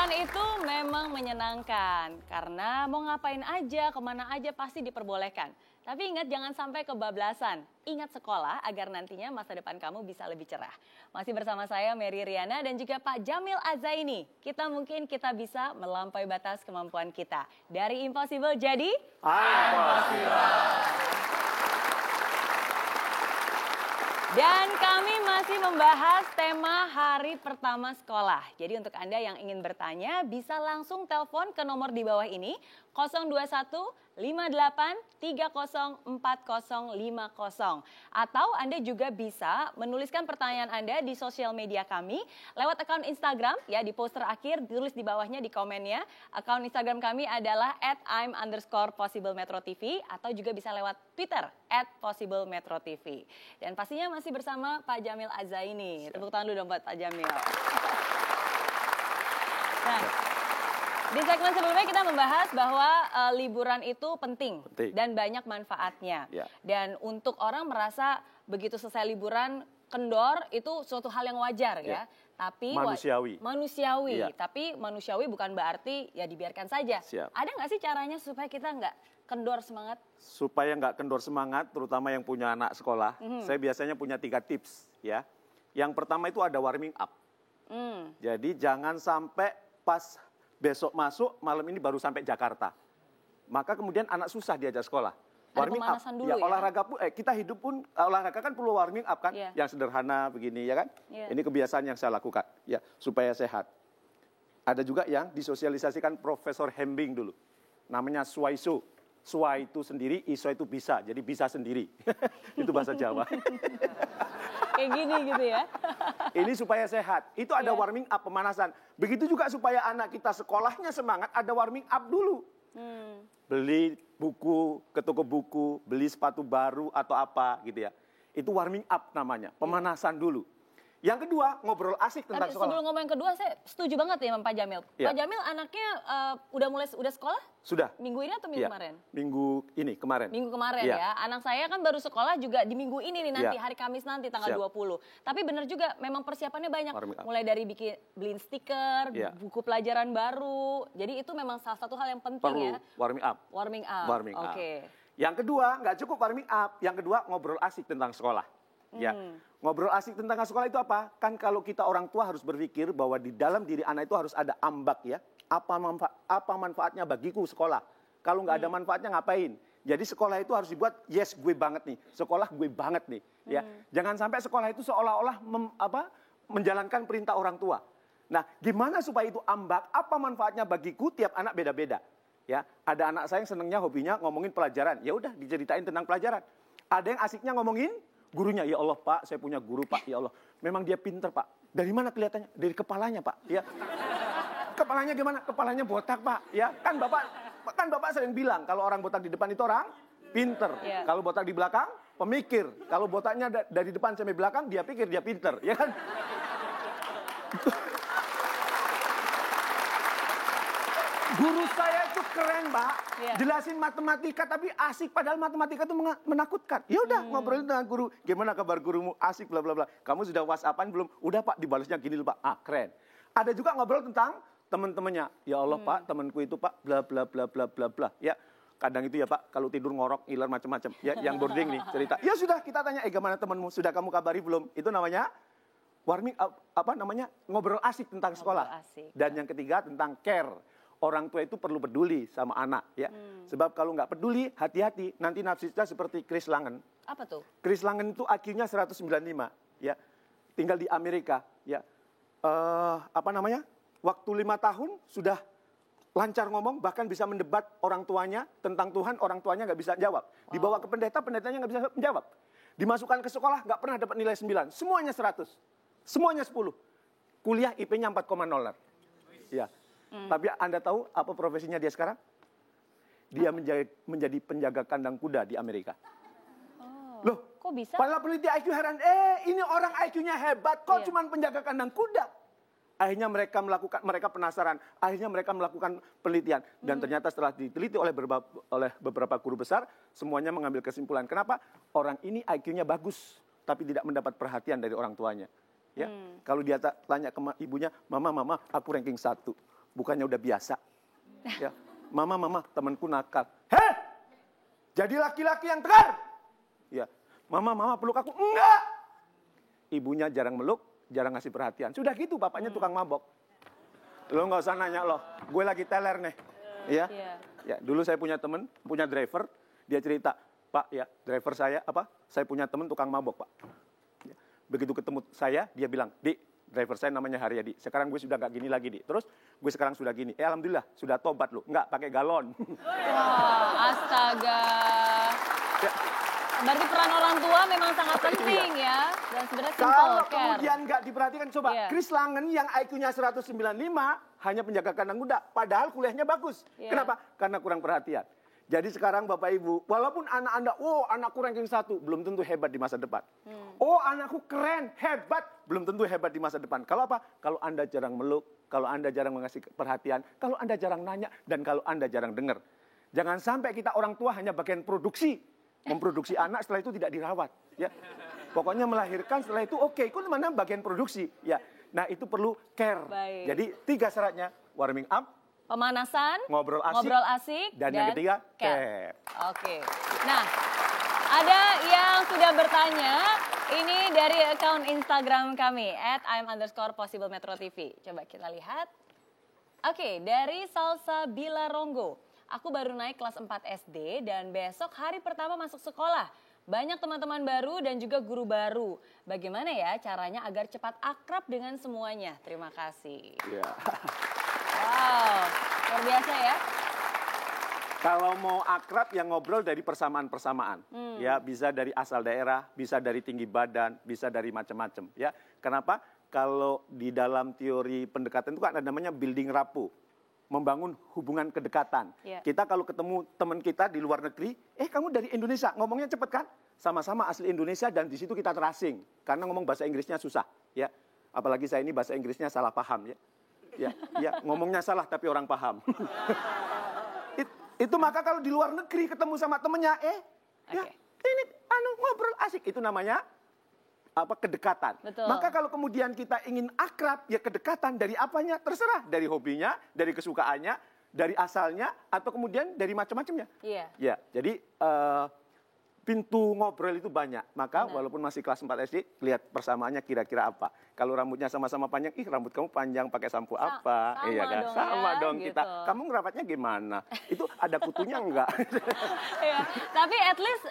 Liburan itu memang menyenangkan karena mau ngapain aja, kemana aja pasti diperbolehkan. Tapi ingat jangan sampai kebablasan. Ingat sekolah agar nantinya masa depan kamu bisa lebih cerah. Masih bersama saya Mary Riana dan juga Pak Jamil Azaini. Kita bisa melampaui batas kemampuan kita. Dari impossible jadi impossible. Dan kami masih membahas tema hari pertama sekolah. Jadi untuk Anda yang ingin bertanya bisa langsung telepon ke nomor di bawah ini 021 58 30 40 50. Atau Anda juga bisa menuliskan pertanyaan Anda di sosial media kami lewat akun Instagram ya, di poster akhir tulis di bawahnya di komennya. Akun Instagram kami adalah @im_possiblemetrotv atau juga bisa lewat Twitter @possiblemetrotv. Dan pastinya masih bersama Pak Jamil Azaini. Tepuk tangan dulu dong buat Pak Jamil. Nah, di segmen sebelumnya kita membahas bahwa liburan itu penting dan banyak manfaatnya. Ya. Dan untuk orang merasa begitu selesai liburan kendor itu suatu hal yang wajar ya. Tapi manusiawi. Ya. Tapi manusiawi bukan berarti ya dibiarkan saja. Siap. Ada nggak sih caranya supaya kita nggak kendor semangat? Supaya nggak kendor semangat, terutama yang punya anak sekolah, saya biasanya punya 3 tips ya. Yang pertama itu ada warming up. Jadi jangan sampai pas besok masuk, malam ini baru sampai Jakarta. Maka kemudian anak susah diajak sekolah. Warming up, dulu, ya, olahraga pun, kita hidup pun olahraga kan perlu warming up kan, yang sederhana begini ya kan. Ini kebiasaan yang saya lakukan ya supaya sehat. Ada juga yang disosialisasikan Profesor Hembing dulu, namanya swaiso. Swa itu sendiri, iso itu bisa, jadi bisa sendiri. Itu bahasa Jawa. Kayak gini gitu ya. Ini supaya sehat. Itu ada warming up, pemanasan. Begitu juga supaya anak kita sekolahnya semangat, ada warming up dulu. Beli buku ke toko buku, beli sepatu baru atau apa gitu ya. Itu warming up namanya, pemanasan dulu. Yang kedua, ngobrol asik tentang sekolah. Sebelum ngomong yang kedua, saya setuju banget ya sama Pak Jamil. Pak Jamil anaknya udah sekolah? Sudah. Minggu ini atau minggu kemarin? Minggu ini, kemarin. Minggu kemarin ya. Anak saya kan baru sekolah juga di minggu ini nih nanti, hari Kamis nanti tanggal 20. Tapi benar juga, memang persiapannya banyak. Mulai dari beliin stiker, buku pelajaran baru. Jadi itu memang salah satu hal yang penting. Perlu warming up. Warming up. Oke. Yang kedua, nggak cukup warming up. Yang kedua, ngobrol asik tentang sekolah. Ya, ngobrol asik tentang sekolah itu apa? Kan kalau kita orang tua harus berpikir bahwa di dalam diri anak itu harus ada ambak ya. Apa manfaatnya bagiku sekolah? Kalau nggak ada manfaatnya ngapain? Jadi sekolah itu harus dibuat yes gue banget nih, sekolah gue banget nih. Ya, jangan sampai sekolah itu seolah-olah menjalankan perintah orang tua. Nah, gimana supaya itu ambak? Apa manfaatnya bagiku? Tiap anak beda-beda. Ya, ada anak saya yang senangnya hobinya ngomongin pelajaran. Ya udah diceritain tentang pelajaran. Ada yang asiknya ngomongin gurunya. Ya Allah Pak, saya punya guru Pak, ya Allah. Memang dia pinter Pak. Dari mana kelihatannya? Dari kepalanya Pak. Ya. Kepalanya gimana? Kepalanya botak Pak. Ya, kan Bapak sering bilang kalau orang botak di depan itu orang pinter. Kalau botak di belakang, pemikir. Kalau botaknya dari depan sampai belakang, dia pikir dia pinter. Ya kan? Guru saya itu keren, Pak. Jelasin matematika tapi asik, padahal matematika itu menakutkan. Ya udah ngobrolin dengan guru. Gimana kabar gurumu? Asik bla bla bla. Kamu sudah WhatsAppan belum? Udah Pak, dibalasnya gini loh Pak. Ah, keren. Ada juga ngobrol tentang teman-temannya. Ya Allah Pak, temanku itu Pak bla bla bla bla bla bla. Ya. Kadang itu ya Pak, kalau tidur ngorok, ngiler macam-macam. Ya, yang boarding nih cerita. Ya sudah, kita tanya, gimana temanmu? Sudah kamu kabari belum? Itu namanya warming ngobrol asik tentang sekolah. Dan yang ketiga tentang care. Orang tua itu perlu peduli sama anak ya. Sebab kalau nggak peduli, hati-hati. Nanti nafsisnya seperti Chris Langen. Apa tuh? Chris Langen itu IQ-nya 195 ya. Tinggal di Amerika ya. Waktu 5 tahun sudah lancar ngomong, bahkan bisa mendebat orang tuanya tentang Tuhan, orang tuanya nggak bisa jawab. Dibawa ke pendeta, pendetanya nggak bisa menjawab. Dimasukkan ke sekolah, nggak pernah dapat nilai 9. Semuanya 100. Semuanya 10. Kuliah IP-nya 4,0. Ya. Tapi Anda tahu apa profesinya dia sekarang? Dia menjadi penjaga kandang kuda di Amerika. Loh, kok bisa? Para peneliti IQ heran, ini orang IQ-nya hebat, kok cuma penjaga kandang kuda? Akhirnya mereka penasaran, akhirnya mereka melakukan penelitian. Dan ternyata setelah diteliti oleh beberapa guru besar, semuanya mengambil kesimpulan. Kenapa? Orang ini IQ-nya bagus, tapi tidak mendapat perhatian dari orang tuanya. Ya, kalau dia tanya ke ibunya, mama, aku ranking 1. bukannya udah biasa. Ya, mama, temanku nakal. Heh, jadi laki-laki yang tegar. Ya, mama, peluk aku. Enggak. Ibunya jarang meluk, jarang ngasih perhatian. Sudah gitu, bapaknya tukang mabok. Lo nggak usah nanya loh, gue lagi teler nih. Ya, ya, dulu saya punya temen, punya driver, dia cerita, Pak, ya, driver saya punya temen tukang mabok, Pak. Ya, begitu ketemu saya, dia bilang, Di, driver saya namanya Haryadi. Sekarang gue sudah gak gini lagi, Di. Terus gue sekarang sudah gini. Alhamdulillah, sudah tobat lo. Enggak, pakai galon. Wah, astaga. Ya. Berarti peran orang tua memang sangat penting ya. Dan sebenarnya simple, Kalau care. kemudian nggak diperhatikan, coba Chris Langen yang IQ-nya 195 hanya penjaga kandang kuda, padahal kuliahnya bagus. Kenapa? Karena kurang perhatian. Jadi sekarang Bapak Ibu, walaupun anak Anda, anakku ranking 1, belum tentu hebat di masa depan. Anakku keren, hebat, belum tentu hebat di masa depan. Kalau apa? Kalau Anda jarang meluk, kalau Anda jarang mengasih perhatian, kalau Anda jarang nanya, dan kalau Anda jarang dengar. Jangan sampai kita orang tua hanya bagian produksi. Memproduksi anak, setelah itu tidak dirawat. Ya. Pokoknya melahirkan, setelah itu oke, itu mana bagian produksi. Ya. Nah itu perlu care. Baik. Jadi 3 syaratnya, warming up, pemanasan, ngobrol asik, dan yang ketiga, care. Oke. Nah, ada yang sudah bertanya, ini dari akun Instagram kami, @im_possiblemetro.tv. Coba kita lihat. Oke, dari Salsa Bilaronggo. Aku baru naik kelas 4 SD dan besok hari pertama masuk sekolah. Banyak teman-teman baru dan juga guru baru. Bagaimana ya caranya agar cepat akrab dengan semuanya? Terima kasih. Ya. Wow, luar biasa ya. Kalau mau akrab yang ngobrol dari persamaan-persamaan. Ya, bisa dari asal daerah, bisa dari tinggi badan, bisa dari macam-macam. Ya, kenapa? Kalau di dalam teori pendekatan itu kan ada namanya building rapport. Membangun hubungan kedekatan. Kita kalau ketemu teman kita di luar negeri, kamu dari Indonesia, ngomongnya cepet kan? Sama-sama asli Indonesia dan di situ kita terasing. Karena ngomong bahasa Inggrisnya susah. Ya, apalagi saya ini bahasa Inggrisnya salah paham. Ya, ngomongnya salah tapi orang paham. Itu maka kalau di luar negeri ketemu sama temennya, ini ngobrol asik. Itu namanya kedekatan. Betul. Maka kalau kemudian kita ingin akrab, ya kedekatan dari apanya? Terserah, dari hobinya, dari kesukaannya, dari asalnya, atau kemudian dari macam-macamnya. Iya. Ya, jadi pintu ngobrol itu banyak. Maka walaupun masih kelas 4 SD, lihat persamaannya kira-kira apa. Kalau rambutnya sama-sama panjang, rambut kamu panjang pakai sampo apa? Sama Iya kan? dong Sama ya, dong gitu. kita. Kamu ngerawatnya gimana? Itu ada kutunya enggak? Ya, tapi at least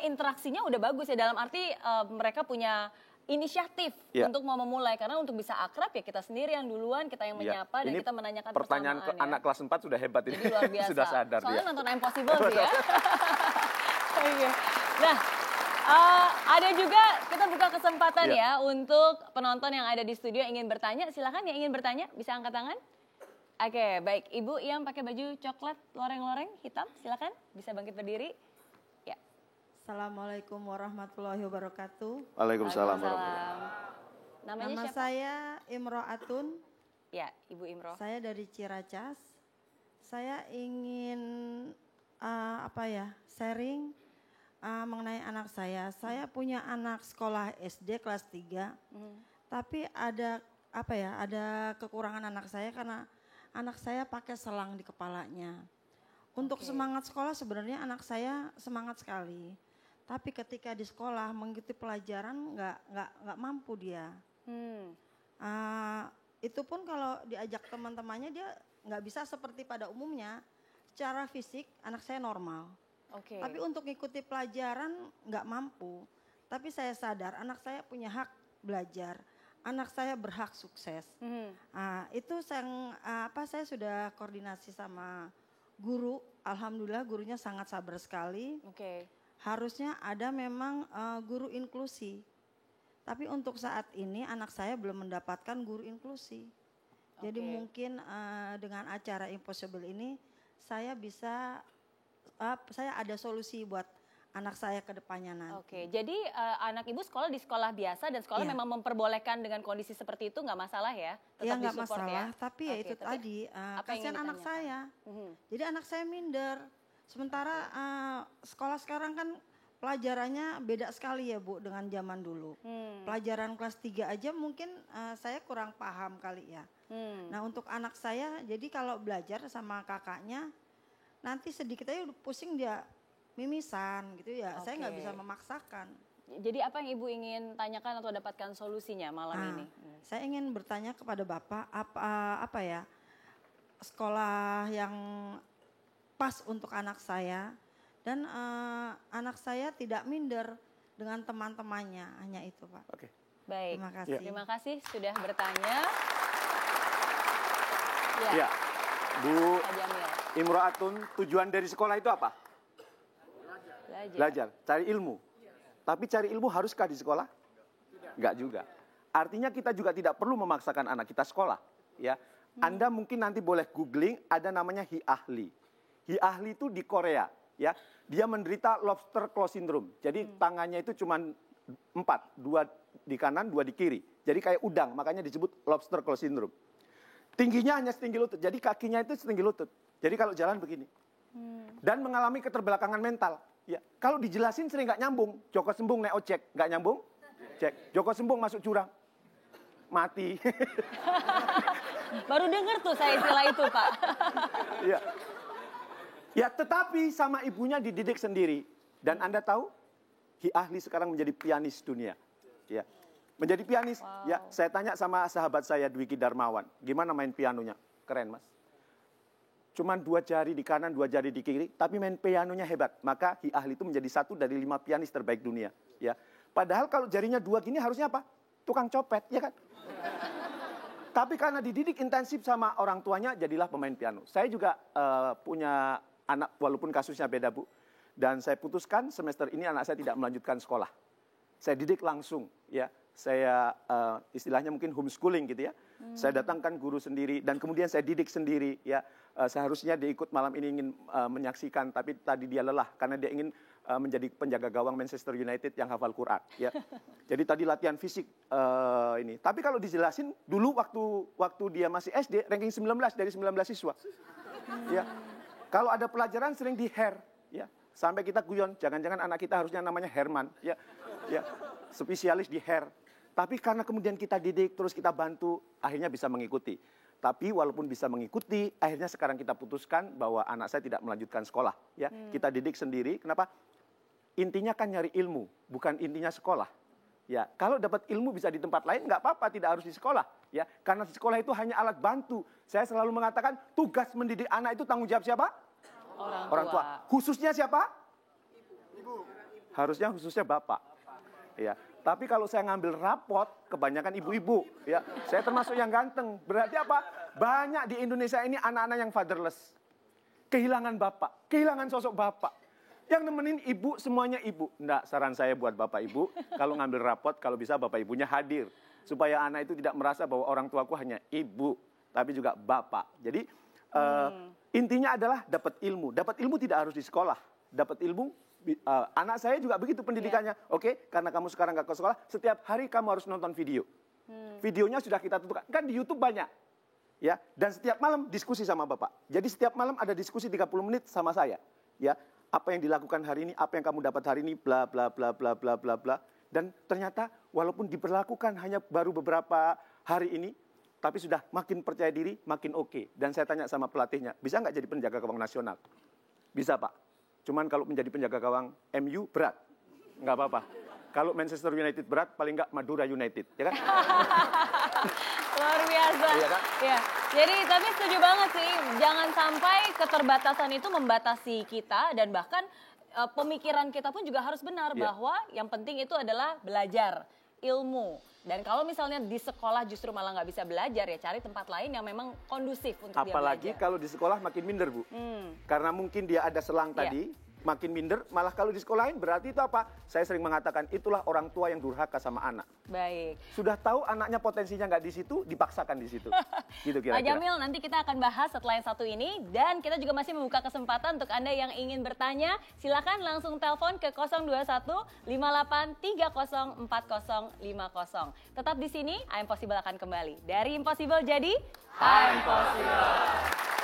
interaksinya udah bagus ya, dalam arti mereka punya inisiatif untuk mau memulai, karena untuk bisa akrab ya kita sendiri yang duluan, kita yang menyapa dan kita menanyakan pertanyaan ke anak kelas 4 sudah hebat ini. Jadi luar biasa. Sudah sadar soalnya dia. nonton Impossible sih ya. Nah, ada juga kita buka kesempatan ya untuk penonton yang ada di studio yang ingin bertanya. Silakan yang ingin bertanya bisa angkat tangan. Oke, baik. Ibu yang pakai baju coklat loreng-loreng hitam, silakan bisa bangkit berdiri. Ya. Assalamualaikum warahmatullahi wabarakatuh. Waalaikumsalam warahmatullahi wabarakatuh. Namanya Nama siapa? saya Imro Atun. Ya, Ibu Imro. Saya dari Ciracas. Saya ingin sharing mengenai anak saya. Saya punya anak sekolah SD kelas 3. Tapi ada kekurangan anak saya karena anak saya pakai selang di kepalanya. Untuk semangat sekolah sebenarnya anak saya semangat sekali. Tapi ketika di sekolah mengikuti pelajaran nggak mampu dia. Itu pun kalau diajak teman-temannya dia nggak bisa seperti pada umumnya. Secara fisik anak saya normal. Tapi untuk mengikuti pelajaran nggak mampu. Tapi saya sadar anak saya punya hak belajar. Anak saya berhak sukses. Itu saya sudah koordinasi sama guru. Alhamdulillah gurunya sangat sabar sekali. Harusnya ada memang guru inklusi. Tapi untuk saat ini anak saya belum mendapatkan guru inklusi. Jadi mungkin dengan acara Impossible ini saya ada solusi buat anak saya ke depannya nanti. Jadi anak ibu sekolah di sekolah biasa dan sekolah memang memperbolehkan dengan kondisi seperti itu, nggak masalah ya? Iya nggak masalah, tapi ya itu tadi kasihan anak saya. Jadi anak saya minder. Sementara sekolah sekarang kan pelajarannya beda sekali ya Bu dengan zaman dulu. Pelajaran kelas 3 aja mungkin saya kurang paham kali ya. Nah untuk anak saya, jadi kalau belajar sama kakaknya, nanti sedikit aja udah pusing dia mimisan gitu ya. Saya nggak bisa memaksakan. Jadi apa yang Ibu ingin tanyakan atau dapatkan solusinya malam ini? Saya ingin bertanya kepada Bapak, apa ya, sekolah yang pas untuk anak saya, dan anak saya tidak minder dengan teman-temannya, hanya itu Pak. Oke. Baik, terima kasih. Terima kasih sudah bertanya. Ya, Bu Imro'atun, tujuan dari sekolah itu apa? Belajar, cari ilmu. Tapi cari ilmu haruskah di sekolah? Enggak juga. Artinya kita juga tidak perlu memaksakan anak kita sekolah. Ya, Anda mungkin nanti boleh googling, ada namanya Hi Ahli. Hi Ahli itu di Korea. Ya, dia menderita lobster claw syndrome. Jadi tangannya itu cuma 4, 2 di kanan, 2 di kiri. Jadi kayak udang, makanya disebut lobster claw syndrome. Tingginya hanya setinggi lutut, jadi kakinya itu setinggi lutut. Jadi kalau jalan begini. Dan mengalami keterbelakangan mental. Ya, kalau dijelasin sering nggak nyambung. Joko Sembung naik ojek, nggak nyambung. Cek, Joko Sembung masuk jurang. Mati. Baru dengar tuh saya istilah itu, Pak. Ya. Ya, tetapi sama ibunya dididik sendiri. Dan Anda tahu, Hi Ahli sekarang menjadi pianis dunia. Ya. Menjadi pianis. Wow. Ya, saya tanya sama sahabat saya Dwiki Darmawan, gimana main pianonya? Keren, Mas. Cuman 2 jari di kanan, 2 jari di kiri, tapi main pianonya hebat. Maka Hi Ahli itu menjadi 1 dari 5 pianis terbaik dunia. Ya. Padahal kalau jarinya 2 gini harusnya apa? Tukang copet, ya kan? Tapi karena dididik intensif sama orang tuanya, jadilah pemain piano. Saya juga punya anak, walaupun kasusnya beda, Bu. Dan saya putuskan semester ini anak saya tidak melanjutkan sekolah. Saya didik langsung, ya. Saya istilahnya mungkin homeschooling gitu ya. Saya datangkan guru sendiri dan kemudian saya didik sendiri ya. Seharusnya dia ikut malam ini ingin menyaksikan, tapi tadi dia lelah karena dia ingin menjadi penjaga gawang Manchester United yang hafal Quran ya. Jadi tadi latihan fisik ini. Tapi kalau dijelasin dulu waktu dia masih SD ranking 19 dari 19 siswa. Ya. Kalau ada pelajaran sering di hair ya. Sampai kita guyon, jangan-jangan anak kita harusnya namanya Herman ya. Ya. Spesialis di hair. Tapi karena kemudian kita didik, terus kita bantu, akhirnya bisa mengikuti. Tapi walaupun bisa mengikuti, akhirnya sekarang kita putuskan bahwa anak saya tidak melanjutkan sekolah. Ya, kita didik sendiri. Kenapa? Intinya kan nyari ilmu, bukan intinya sekolah. Ya, kalau dapat ilmu bisa di tempat lain, nggak apa-apa, tidak harus di sekolah. Ya, karena di sekolah itu hanya alat bantu. Saya selalu mengatakan tugas mendidik anak itu tanggung jawab siapa? Orang tua. Khususnya siapa? Ibu. Harusnya khususnya bapak. Ya. Tapi kalau saya ngambil rapot, kebanyakan ibu-ibu. Ya, saya termasuk yang ganteng. Berarti apa? Banyak di Indonesia ini anak-anak yang fatherless. Kehilangan bapak, kehilangan sosok bapak. Yang nemenin ibu, semuanya ibu. Enggak, saran saya buat bapak ibu, kalau ngambil rapot, kalau bisa bapak ibunya hadir. Supaya anak itu tidak merasa bahwa orang tuaku hanya ibu, tapi juga bapak. Jadi, intinya adalah dapat ilmu. Dapat ilmu tidak harus di sekolah. Dapat ilmu, anak saya juga begitu pendidikannya. Oke, karena kamu sekarang nggak ke sekolah, setiap hari kamu harus nonton video. Videonya sudah kita tentukan. Kan di YouTube banyak. Ya, dan setiap malam diskusi sama Bapak. Jadi setiap malam ada diskusi 30 menit sama saya. Ya, apa yang dilakukan hari ini, apa yang kamu dapat hari ini, bla bla bla bla bla bla bla. Dan ternyata walaupun diberlakukan hanya baru beberapa hari ini, tapi sudah makin percaya diri, makin oke. Dan saya tanya sama pelatihnya, bisa nggak jadi penjaga gawang nasional? Bisa, Pak. Cuman kalau menjadi penjaga gawang MU berat, nggak apa-apa. Kalau Manchester United berat, paling nggak Madura United, ya kan? Luar biasa. Iya kan? Ya. Jadi tapi setuju banget sih, jangan sampai keterbatasan itu membatasi kita dan bahkan pemikiran kita pun juga harus benar bahwa yang penting itu adalah belajar ilmu. Dan kalau misalnya di sekolah justru malah nggak bisa belajar, ya cari tempat lain yang memang kondusif untuk dia belajar. Apalagi kalau di sekolah makin minder, Bu. Karena mungkin dia ada selang tadi, makin minder. Malah kalau di sekolah lain berarti itu apa? Saya sering mengatakan itulah orang tua yang durhaka sama anak. Baik. Sudah tahu anaknya potensinya nggak di situ, dipaksakan di situ. Gitu kira-kira. Pak Jamil, nanti kita akan bahas setelah yang satu ini. Dan kita juga masih membuka kesempatan untuk Anda yang ingin bertanya. Silakan langsung telepon ke 021 58 30 40 50. Tetap di sini, I'm Possible akan kembali. Dari Impossible jadi I'm Possible.